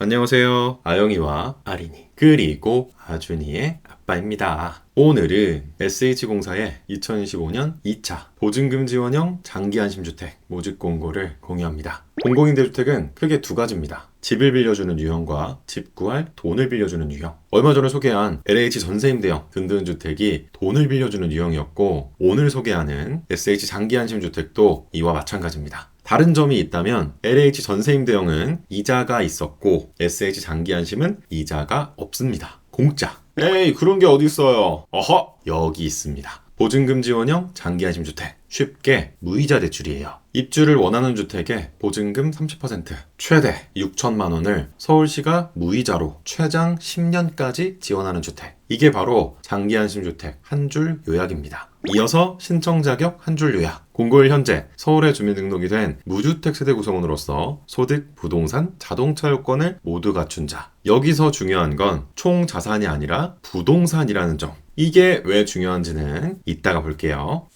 안녕하세요. 아영이와 아린이 그리고 아준이의 아빠입니다. 오늘은 SH공사의 2025년 2차 보증금 지원형 장기안심주택 모집 공고를 공유합니다. 공공임대주택은 크게 두 가지입니다. 집을 빌려주는 유형과 집 구할 돈을 빌려주는 유형. 얼마 전에 소개한 LH 전세임대형 든든주택이 돈을 빌려주는 유형이었고, 오늘 소개하는 SH 장기안심주택도 이와 마찬가지입니다. 다른 점이 있다면 LH 전세임대형은 이자가 있었고 SH 장기안심은 이자가 없습니다. 공짜. 에이, 그런 게 어디 있어요? 어허, 여기 있습니다. 보증금 지원형 장기안심주택. 쉽게 무이자 대출이에요. 입주를 원하는 주택에 보증금 30%, 최대 6천만 원을 서울시가 무이자로 최장 10년까지 지원하는 주택. 이게 바로 장기안심주택 한 줄 요약입니다. 이어서 신청 자격 한 줄 요약. 공고일 현재 서울에 주민등록이 된 무주택 세대 구성원으로서 소득, 부동산, 자동차 요건을 모두 갖춘 자. 여기서 중요한 건 총 자산이 아니라 부동산이라는 점. 이게 왜 중요한지는 이따가 볼게요.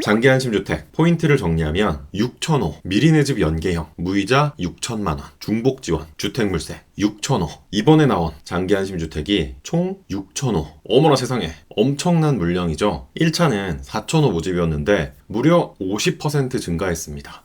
장기안심주택 포인트를 정리하면 6,500, 미리 내 집 연계형, 무이자 6천만원, 중복지원, 주택물세 6,500. 이번에 나온 장기안심주택이 총 6,500. 어머나 세상에, 엄청난 물량이죠. 1차는 4,500 모집이었는데 무려 50% 증가했습니다.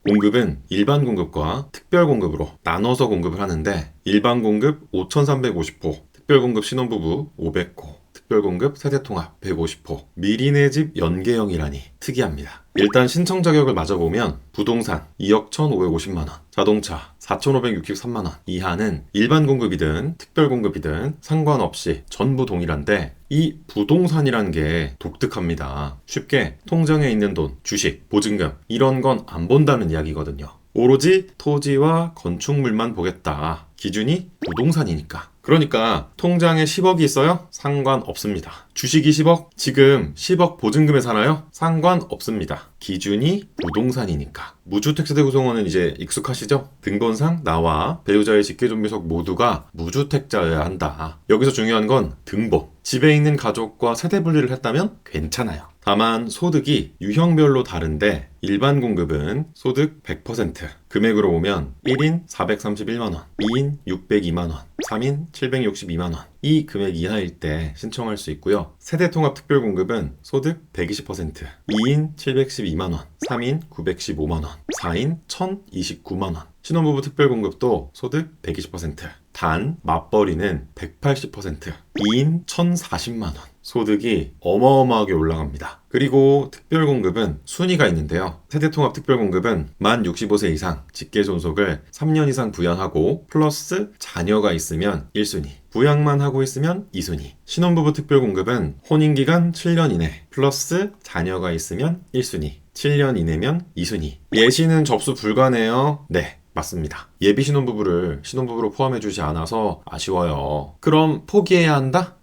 공급은 일반 공급과 특별 공급으로 나눠서 공급을 하는데, 일반 공급 5,350호, 특별 공급 신혼부부 500호, 특별공급 세대통합 150호, 미리 내 집 연계형이라니 특이합니다. 일단 신청 자격을 맞아보면 부동산 2억 1,550만원, 자동차 4,563만원 이하는 일반 공급이든 특별 공급이든 상관없이 전부 동일한데, 이 부동산이란 게 독특합니다. 쉽게 통장에 있는 돈, 주식, 보증금 이런 건 안 본다는 이야기거든요. 오로지 토지와 건축물만 보겠다. 기준이 부동산이니까. 그러니까 통장에 10억이 있어요? 상관없습니다. 주식이 10억? 지금 10억 보증금에 사나요? 상관없습니다. 기준이 부동산이니까. 무주택 세대 구성원은 이제 익숙하시죠? 등본상 나와 배우자의 직계존비속 모두가 무주택자여야 한다. 여기서 중요한 건 등본. 집에 있는 가족과 세대 분리를 했다면 괜찮아요. 다만 소득이 유형별로 다른데, 일반 공급은 소득 100%, 금액으로 보면 1인 431만원, 2인 602만원, 3인 762만원, 이 금액 이하일 때 신청할 수 있고요. 세대통합 특별공급은 소득 120%, 2인 712만원, 3인 915만원, 4인 1029만원, 신혼부부 특별공급도 소득 120%, 단 맞벌이는 180%, 2인 1040만원. 소득이 어마어마하게 올라갑니다. 그리고 특별공급은 순위가 있는데요. 세대통합 특별공급은 만 65세 이상 직계존속을 3년 이상 부양하고 플러스 자녀가 있으면 1순위, 부양만 하고 있으면 2순위. 신혼부부 특별공급은 혼인기간 7년 이내 플러스 자녀가 있으면 1순위, 7년 이내면 2순위. 예시는 접수 불가네요. 네, 맞습니다. 예비 신혼부부를 신혼부부로 포함해주지 않아서 아쉬워요. 그럼 포기해야 한다?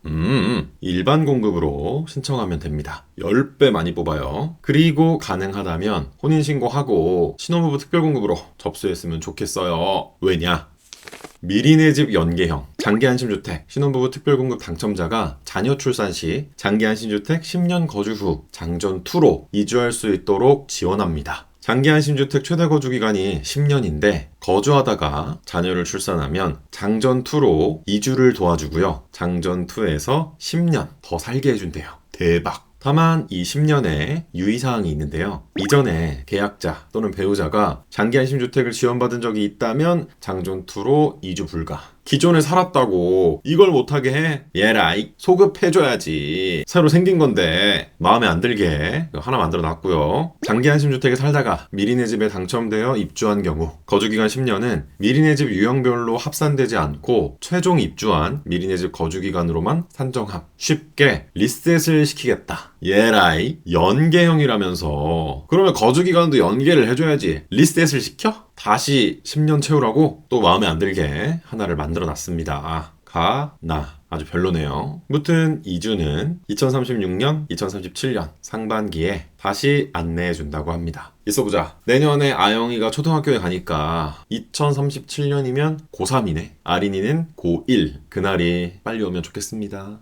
일반 공급으로 신청하면 됩니다. 10배 많이 뽑아요. 그리고 가능하다면 혼인신고하고 신혼부부 특별공급으로 접수했으면 좋겠어요. 왜냐? 미리 내 집 연계형 장기안심주택 신혼부부 특별공급 당첨자가 자녀 출산 시 장기안심주택 10년 거주 후 장전2로 이주할 수 있도록 지원합니다. 장기안심주택 최대 거주기간이 10년인데 거주하다가 자녀를 출산하면 장전2로 이주를 도와주고요. 장전2에서 10년 더 살게 해준대요. 대박! 다만 이 10년에 유의사항이 있는데요. 이전에 계약자 또는 배우자가 장기안심주택을 지원받은 적이 있다면 장전2로 이주 불가. 기존에 살았다고 이걸 못하게 해? 얘라이, 소급해줘야지. 새로 생긴 건데 마음에 안 들게 하나 만들어 놨고요. 장기안심주택에 살다가 미리 내 집에 당첨되어 입주한 경우 거주기간 10년은 미리 내 집 유형별로 합산되지 않고 최종 입주한 미리 내 집 거주기간으로만 산정함. 쉽게 리셋을 시키겠다. 얘라이, 연계형이라면서. 그러면 거주기간도 연계를 해줘야지. 리셋을 시켜? 다시 10년 채우라고? 또 마음에 안 들게 하나를 만들어 놨습니다. 아주 별로네요. 무튼 이주는 2036년, 2037년 상반기에 다시 안내해준다고 합니다. 있어보자. 내년에 아영이가 초등학교에 가니까 2037년이면 고3이네. 아린이는 고1. 그날이 빨리 오면 좋겠습니다.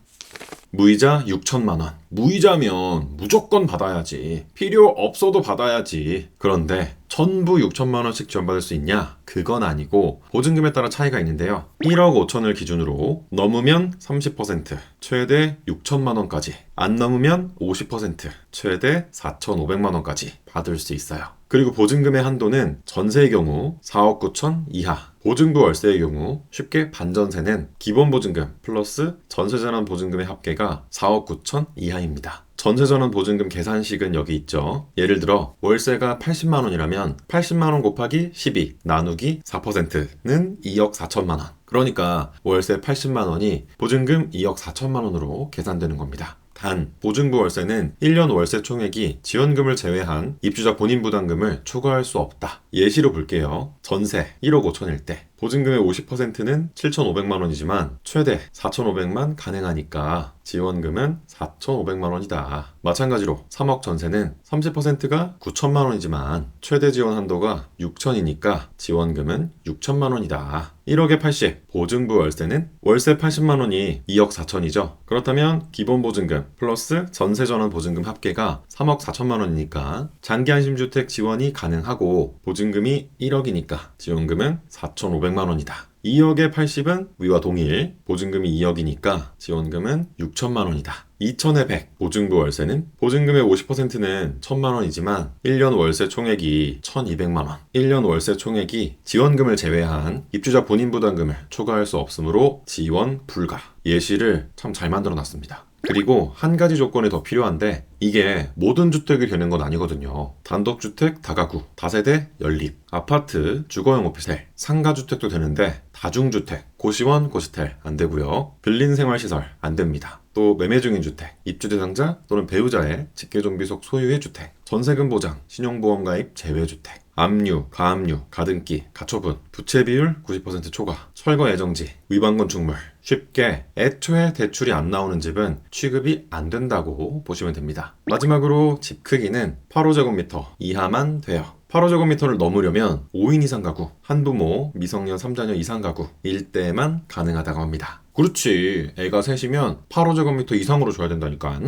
무이자 6천만원. 무이자면 무조건 받아야지. 필요 없어도 받아야지. 그런데 전부 6천만 원씩 지원받을 수 있냐? 그건 아니고 보증금에 따라 차이가 있는데요. 1억 5천을 기준으로 넘으면 30%, 최대 6천만 원까지, 안 넘으면 50%, 최대 4,500만 원까지 받을 수 있어요. 그리고 보증금의 한도는 전세의 경우 4억 9천 이하, 보증부 월세의 경우 쉽게 반전세는 기본 보증금 플러스 전세전환 보증금의 합계가 4억 9천 이하입니다. 전세전환 보증금 계산식은 여기 있죠. 예를 들어 월세가 80만 원이라면 80만 원 곱하기 12 나누기 4%는 2억 4천만 원. 그러니까 월세 80만 원이 보증금 2억 4천만 원으로 계산되는 겁니다. 단, 보증부 월세는 1년 월세 총액이 지원금을 제외한 입주자 본인 부담금을 초과할 수 없다. 예시로 볼게요. 전세 1억 5천일 때 보증금의 50%는 7,500만 원이지만 최대 4,500만 가능하니까 지원금은 4,500만 원이다. 마찬가지로 3억 전세는 30%가 9천만 원이지만 최대 지원 한도가 6천이니까 지원금은 6천만 원이다. 1억에 80, 보증부 월세는 월세 80만 원이 2억 4천이죠. 그렇다면 기본 보증금 플러스 전세 전환 보증금 합계가 3억 4천만 원이니까 장기 안심주택 지원이 가능하고 보증금이 1억이니까 지원금은 4,500만 원이다. 2억에 80은 위와 동일, 보증금이 2억이니까 지원금은 6천만 원이다. 2천에 100, 보증부 월세는 보증금의 50%는 1천만 원이지만 1년 월세 총액이 1,200만 원, 1년 월세 총액이 지원금을 제외한 입주자 본인 부담금을 초과할 수 없으므로 지원 불가. 예시를 참 잘 만들어 놨습니다. 그리고 한 가지 조건이 더 필요한데 이게 모든 주택이 되는 건 아니거든요. 단독주택, 다가구, 다세대, 연립, 아파트, 주거용 오피스텔, 상가주택도 되는데 다중주택, 고시원, 고시텔 안 되고요. 빌린 생활시설 안 됩니다. 또 매매 중인 주택, 입주 대상자 또는 배우자의 직계존비속 소유의 주택, 전세금 보장, 신용보험 가입 제외주택, 압류, 가압류, 가등기, 가처분, 부채 비율 90% 초과, 철거 예정지, 위반건 중물. 쉽게 애초에 대출이 안 나오는 집은 취급이 안 된다고 보시면 됩니다. 마지막으로 집 크기는 8호제곱미터 이하만 돼요. 8호제곱미터를 넘으려면 5인 이상 가구, 한부모, 미성년 3자녀 이상 가구, 일대만 가능하다고 합니다. 그렇지. 애가 셋이면 8호제곱미터 이상으로 줘야 된다니까.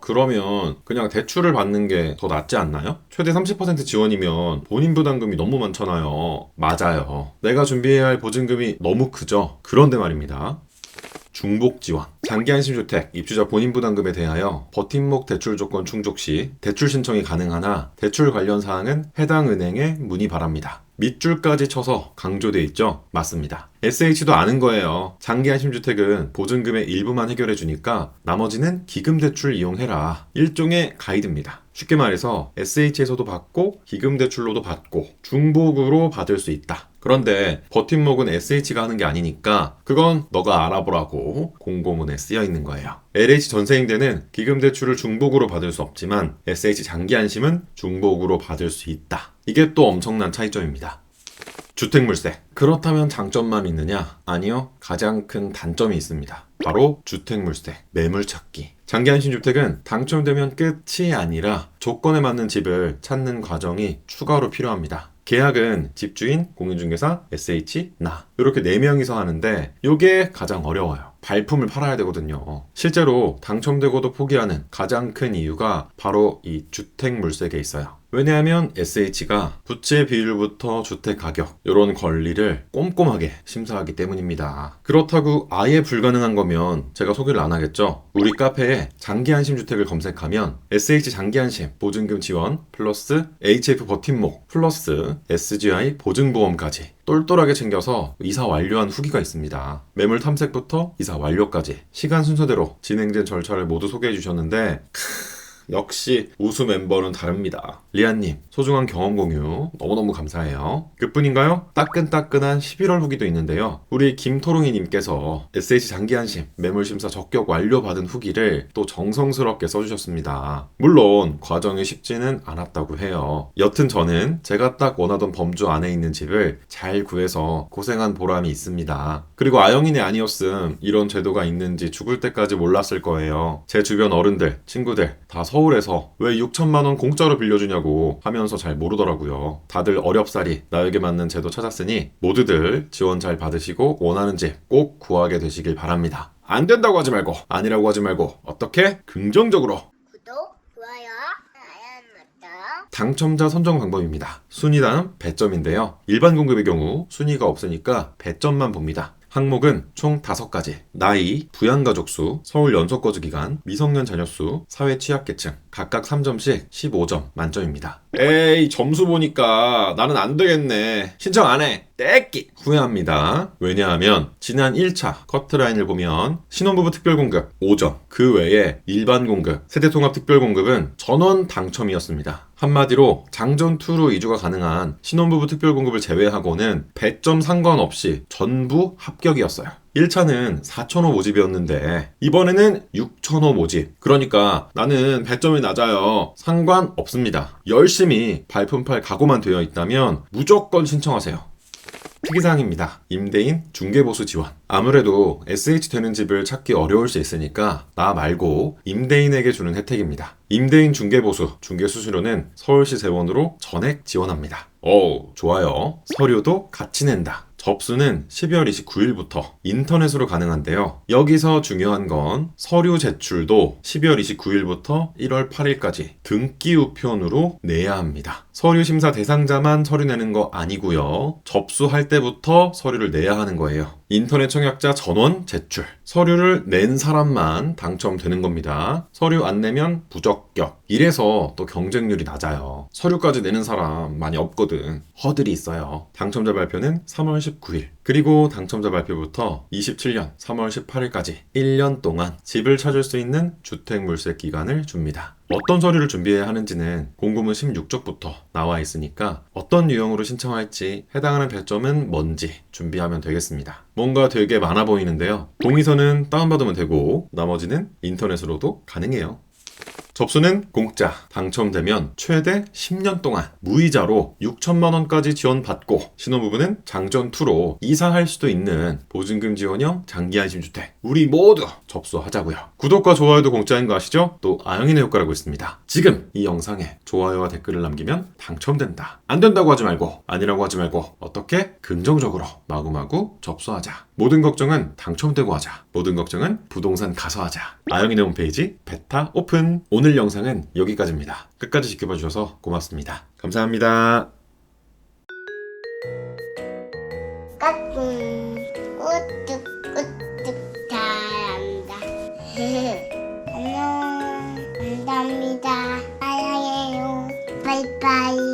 그러면 그냥 대출을 받는 게 더 낫지 않나요? 최대 30% 지원이면 본인 부담금이 너무 많잖아요. 맞아요. 내가 준비해야 할 보증금이 너무 크죠? 그런데 말입니다. 중복 지원. 장기 안심주택 입주자 본인 부담금에 대하여 버팀목 대출 조건 충족 시 대출 신청이 가능하나 대출 관련 사항은 해당 은행에 문의 바랍니다. 밑줄까지 쳐서 강조돼 있죠? 맞습니다. SH도 아는 거예요. 장기 안심주택은 보증금의 일부만 해결해 주니까 나머지는 기금대출 이용해라. 일종의 가이드입니다. 쉽게 말해서 SH에서도 받고 기금대출로도 받고 중복으로 받을 수 있다. 그런데 버팀목은 SH가 하는 게 아니니까 그건 너가 알아보라고 공고문에 쓰여 있는 거예요. LH 전세임대는 기금대출을 중복으로 받을 수 없지만 SH 장기안심은 중복으로 받을 수 있다. 이게 또 엄청난 차이점입니다. 주택물세. 그렇다면 장점만 있느냐? 아니요. 가장 큰 단점이 있습니다. 바로 주택물세, 매물찾기. 장기안심주택은 당첨되면 끝이 아니라 조건에 맞는 집을 찾는 과정이 추가로 필요합니다. 계약은 집주인, 공인중개사, SH, 나 이렇게 4명이서 하는데 이게 가장 어려워요. 발품을 팔아야 되거든요. 실제로 당첨되고도 포기하는 가장 큰 이유가 바로 이 주택물세에 있어요. 왜냐하면 SH가 부채 비율부터 주택 가격 이런 권리를 꼼꼼하게 심사하기 때문입니다. 그렇다고 아예 불가능한 거면 제가 소개를 안 하겠죠. 우리 카페에 장기안심주택을 검색하면 SH 장기안심 보증금 지원 플러스 HF 버팀목 플러스 SGI 보증보험까지 똘똘하게 챙겨서 이사 완료한 후기가 있습니다. 매물 탐색부터 이사 완료까지 시간 순서대로 진행된 절차를 모두 소개해 주셨는데 역시 우수 멤버는 다릅니다. 리안님, 소중한 경험 공유 너무너무 감사해요. 그뿐인가요? 따끈따끈한 11월 후기도 있는데요. 우리 김토롱이님께서 SH 장기안심 매물심사 적격 완료 받은 후기를 또 정성스럽게 써주셨습니다. 물론 과정이 쉽지는 않았다고 해요. 여튼 저는 제가 딱 원하던 범주 안에 있는 집을 잘 구해서 고생한 보람이 있습니다. 그리고 아영이네 아니었음 이런 제도가 있는지 죽을 때까지 몰랐을 거예요. 제 주변 어른들, 친구들 다 서울에서 왜 6천만 원 공짜로 빌려주냐고 하면서 잘 모르더라고요. 다들 어렵사리 나에게 맞는 제도 찾았으니 모두들 지원 잘 받으시고 원하는 집 꼭 구하게 되시길 바랍니다. 안 된다고 하지 말고 아니라고 하지 말고 어떻게? 긍정적으로 구독, 좋아요, 알람 맞다. 당첨자 선정 방법입니다. 순위 다음 배점인데요. 일반 공급의 경우 순위가 없으니까 배점만 봅니다. 항목은 총 5가지. 나이, 부양가족수, 서울 연속거주기간, 미성년 자녀수, 사회 취약계층 각각 3점씩 15점 만점입니다. 에이, 점수 보니까 나는 안 되겠네. 신청 안 해. 떼끼! 후회합니다. 왜냐하면 지난 1차 커트라인을 보면 신혼부부 특별공급 5점, 그 외에 일반 공급, 세대통합 특별공급은 전원 당첨이었습니다. 한마디로 장전2로 이주가 가능한 신혼부부 특별공급을 제외하고는 배점 상관없이 전부 합격이었어요. 1차는 4,000호 모집이었는데 이번에는 6,000호 모집. 그러니까 나는 배점이 낮아요. 상관없습니다. 열심히 발품팔 각오만 되어 있다면 무조건 신청하세요. 특이사항입니다. 임대인 중개보수 지원. 아무래도 SH 되는 집을 찾기 어려울 수 있으니까 나 말고 임대인에게 주는 혜택입니다. 임대인 중개보수, 중개수수료는 서울시 세원으로 전액 지원합니다. 오, 좋아요. 서류도 같이 낸다. 접수는 12월 29일부터 인터넷으로 가능한데요. 여기서 중요한 건 서류 제출도 12월 29일부터 1월 8일까지 등기 우편으로 내야 합니다. 서류 심사 대상자만 서류 내는 거 아니고요. 접수할 때부터 서류를 내야 하는 거예요. 인터넷 청약자 전원 제출. 서류를 낸 사람만 당첨되는 겁니다. 서류 안 내면 부적격. 이래서 또 경쟁률이 낮아요. 서류까지 내는 사람 많이 없거든. 허들이 있어요. 당첨자 발표는 3월 19일. 그리고 당첨자 발표부터 27년 3월 18일까지 1년 동안 집을 찾을 수 있는 주택물색 기간을 줍니다. 어떤 서류를 준비해야 하는지는 공고문 16쪽부터 나와 있으니까 어떤 유형으로 신청할지 해당하는 배점은 뭔지 준비하면 되겠습니다. 뭔가 되게 많아 보이는데요. 동의서는 다운받으면 되고 나머지는 인터넷으로도 가능해요. 접수는 공짜. 당첨되면 최대 10년 동안 무이자로 6천만 원까지 지원받고 신혼부부는 장전2로 이사할 수도 있는 보증금 지원형 장기안심주택 우리 모두 접수하자고요. 구독과 좋아요도 공짜인 거 아시죠? 또 아영이네 효과라고 있습니다. 지금 이 영상에 좋아요와 댓글을 남기면 당첨된다. 안 된다고 하지 말고 아니라고 하지 말고 어떻게 긍정적으로 마구마구 접수하자. 모든 걱정은 당첨되고 하자. 모든 걱정은 부동산 가서 하자. 아영이네 홈페이지 베타 오픈. 오늘 영상은 여기까지입니다. 끝까지 지켜봐 주셔서 고맙습니다. 감사합니다. 까꿍 우뚝 우뚝 잘한다. 안녕. 감사합니다. 사랑해요. 바이바이.